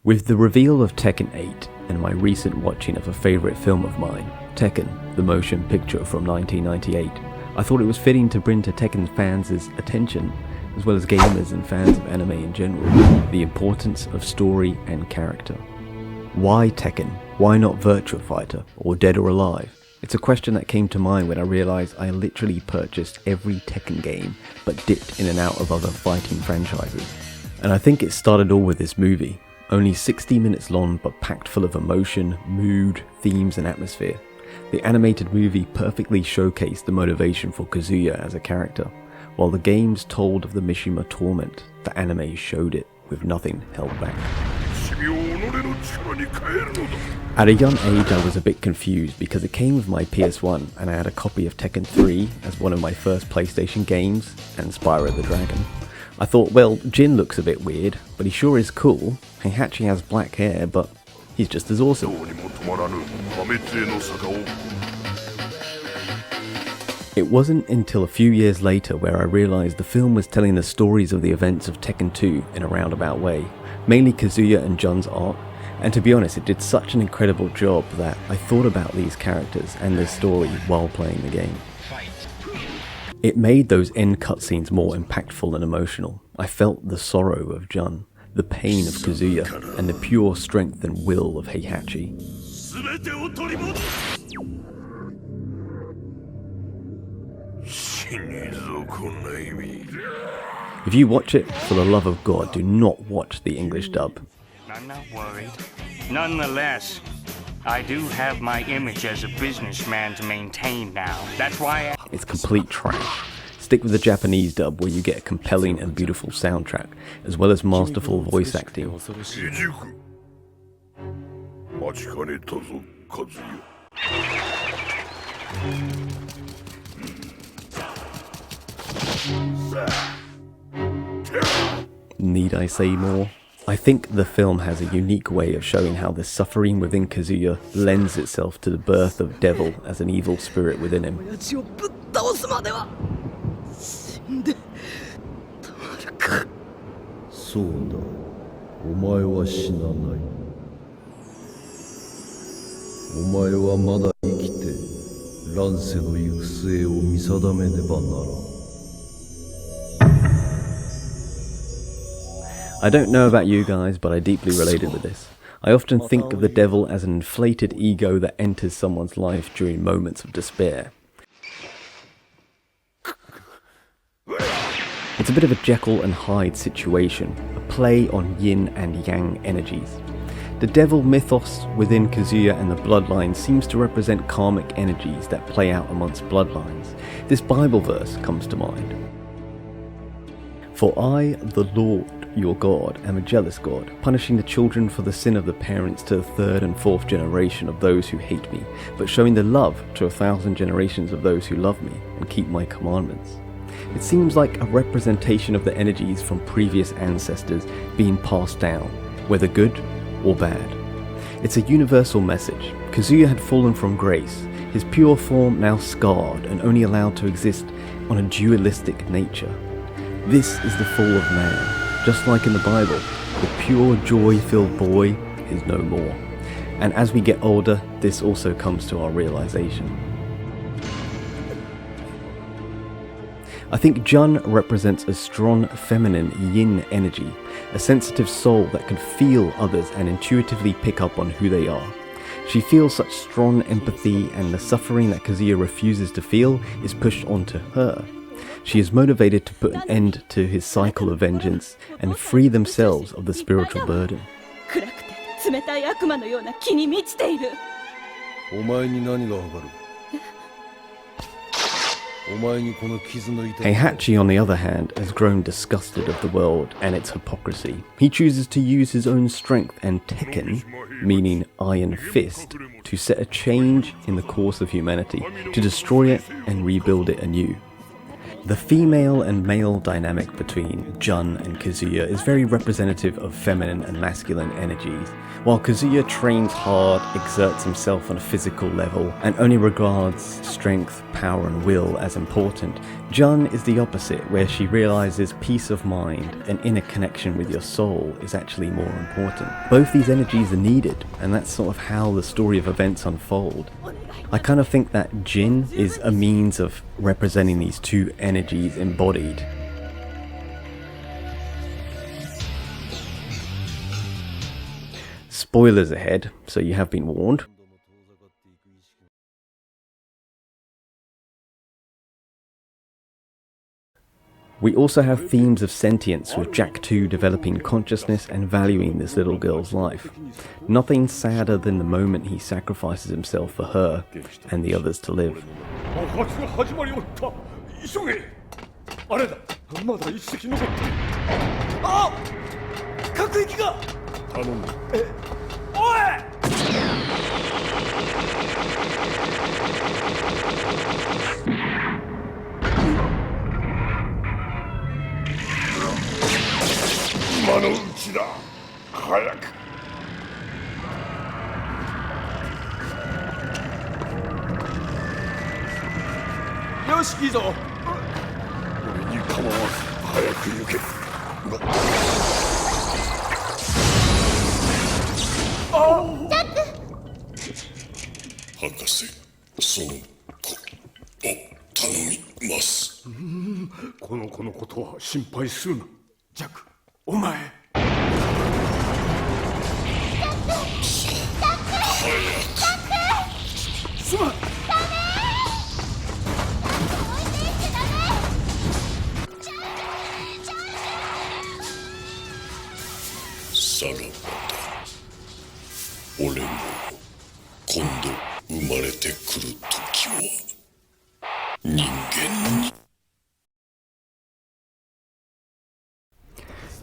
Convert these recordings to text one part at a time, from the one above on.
With the reveal of Tekken 8 and my recent watching of a favourite film of mine, Tekken, the motion picture from 1998, I thought it was fitting to bring to Tekken fans' attention, as well as gamers and fans of anime in general, the importance of story and character. Why Tekken? Why not Virtua Fighter or Dead or Alive? It's a question that came to mind when I realised I literally purchased every Tekken game but dipped in and out of other fighting franchises. And I think it started all with this movie, only 60 minutes long but packed full of emotion, mood, themes and atmosphere. The animated movie perfectly showcased the motivation for Kazuya as a character, while the games told of the Mishima torment, the anime showed it with nothing held back. At a young age I was a bit confused because it came with my PS1 and I had a copy of Tekken 3 as one of my first PlayStation games and Spyro the Dragon. I thought, well, Jin looks a bit weird, but he sure is cool. Heihachi has black hair, but he's just as awesome. It wasn't until a few years later where I realised the film was telling the stories of the events of Tekken 2 in a roundabout way, mainly Kazuya and Jun's arc, and to be honest it did such an incredible job that I thought about these characters and their story while playing the game. It made those end cutscenes more impactful and emotional. I felt the sorrow of Jun, the pain of Kazuya, and the pure strength and will of Heihachi. If you watch it, for the love of God, do not watch the English dub. I'm not worried. Nonetheless, I do have my image as a businessman to maintain now. That's why It's complete trash. Stick with the Japanese dub where you get a compelling and beautiful soundtrack, as well as masterful voice acting. Need I say more? I think the film has a unique way of showing how the suffering within Kazuya lends itself to the birth of Devil as an evil spirit within him. I don't know about you guys, but I deeply related with this. I often think of the devil as an inflated ego that enters someone's life during moments of despair. It's a bit of a Jekyll and Hyde situation, a play on yin and yang energies. The devil mythos within Kazuya and the bloodline seems to represent karmic energies that play out amongst bloodlines. This Bible verse comes to mind. For I, the Lord, your God, am a jealous God, punishing the children for the sin of the parents to the third and fourth generation of those who hate me, but showing the love to 1,000 generations of those who love me and keep my commandments. It seems like a representation of the energies from previous ancestors being passed down, whether good or bad. It's a universal message. Kazuya had fallen from grace, his pure form now scarred and only allowed to exist on a dualistic nature. This is the fall of man. Just like in the Bible, the pure joy-filled boy is no more. And as we get older, this also comes to our realization. I think Jun represents a strong feminine yin energy, a sensitive soul that can feel others and intuitively pick up on who they are. She feels such strong empathy, and the suffering that Kazuya refuses to feel is pushed onto her. She is motivated to put an end to his cycle of vengeance and free themselves of the spiritual burden. Heihachi, on the other hand, has grown disgusted of the world and its hypocrisy. He chooses to use his own strength and Tekken, meaning iron fist, to set a change in the course of humanity, to destroy it and rebuild it anew. The female and male dynamic between Jun and Kazuya is very representative of feminine and masculine energies. While Kazuya trains hard, exerts himself on a physical level, and only regards strength, power and will as important, Jun is the opposite, where she realizes peace of mind and inner connection with your soul is actually more important. Both these energies are needed, and that's sort of how the story of events unfold. I kind of think that Jin is a means of representing these two energies embodied. Spoilers ahead, so you have been warned. We also have themes of sentience, with Jack 2 developing consciousness and valuing this little girl's life. Nothing sadder than the moment he sacrifices himself for her and the others to live.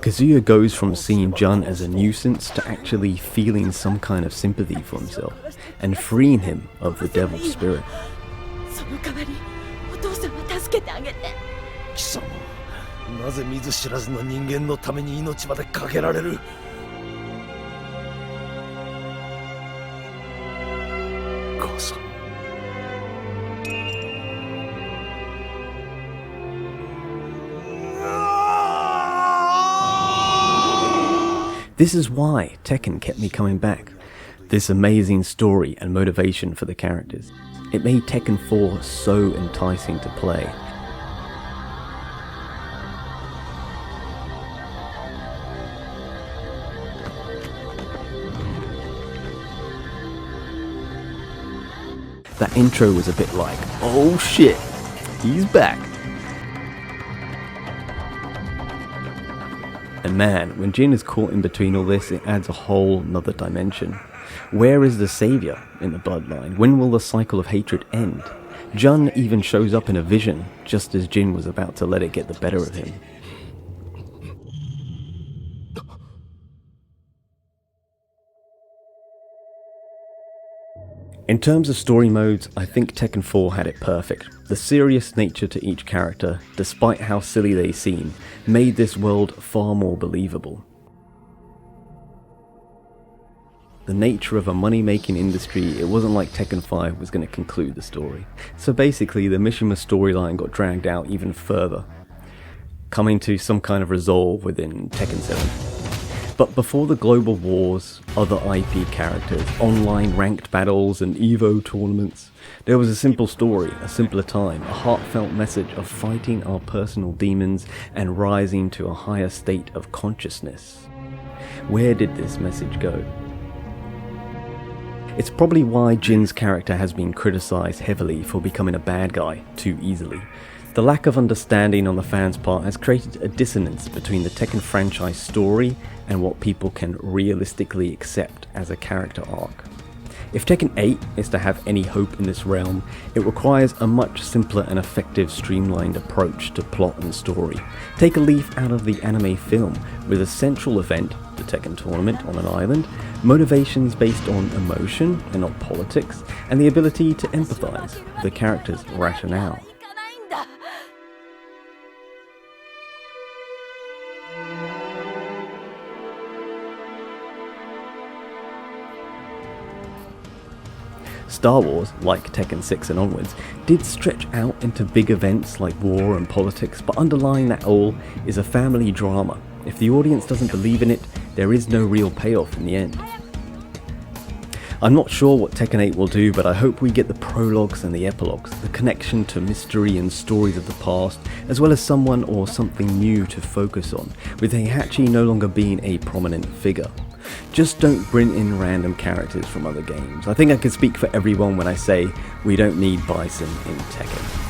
Kazuya goes from seeing Jun as a nuisance to actually feeling some kind of sympathy for himself and freeing him of the devil's spirit. This is why Tekken kept me coming back. This amazing story and motivation for the characters. It made Tekken 4 so enticing to play. That intro was a bit like, oh shit, he's back. And man, when Jin is caught in between all this, it adds a whole nother dimension. Where is the savior in the bloodline? When will the cycle of hatred end? Jun even shows up in a vision, just as Jin was about to let it get the better of him. In terms of story modes, I think Tekken 4 had it perfect. The serious nature to each character, despite how silly they seem, made this world far more believable. The nature of a money-making industry, it wasn't like Tekken 5 was going to conclude the story. So basically, the Mishima storyline got dragged out even further, coming to some kind of resolve within Tekken 7. But before the global wars, other IP characters, online ranked battles and EVO tournaments, there was a simple story, a simpler time, a heartfelt message of fighting our personal demons and rising to a higher state of consciousness. Where did this message go? It's probably why Jin's character has been criticized heavily for becoming a bad guy too easily. The lack of understanding on the fans' part has created a dissonance between the Tekken franchise story and what people can realistically accept as a character arc. If Tekken 8 is to have any hope in this realm, it requires a much simpler and effective streamlined approach to plot and story. Take a leaf out of the anime film, with a central event, the Tekken tournament on an island, motivations based on emotion and not politics, and the ability to empathize with the character's rationale. Star Wars, like Tekken 6 and onwards, did stretch out into big events like war and politics, but underlying that all is a family drama. If the audience doesn't believe in it, there is no real payoff in the end. I'm not sure what Tekken 8 will do, but I hope we get the prologues and the epilogues, the connection to mystery and stories of the past, as well as someone or something new to focus on, with Heihachi no longer being a prominent figure. Just don't bring in random characters from other games. I think I can speak for everyone when I say we don't need Bison in Tekken.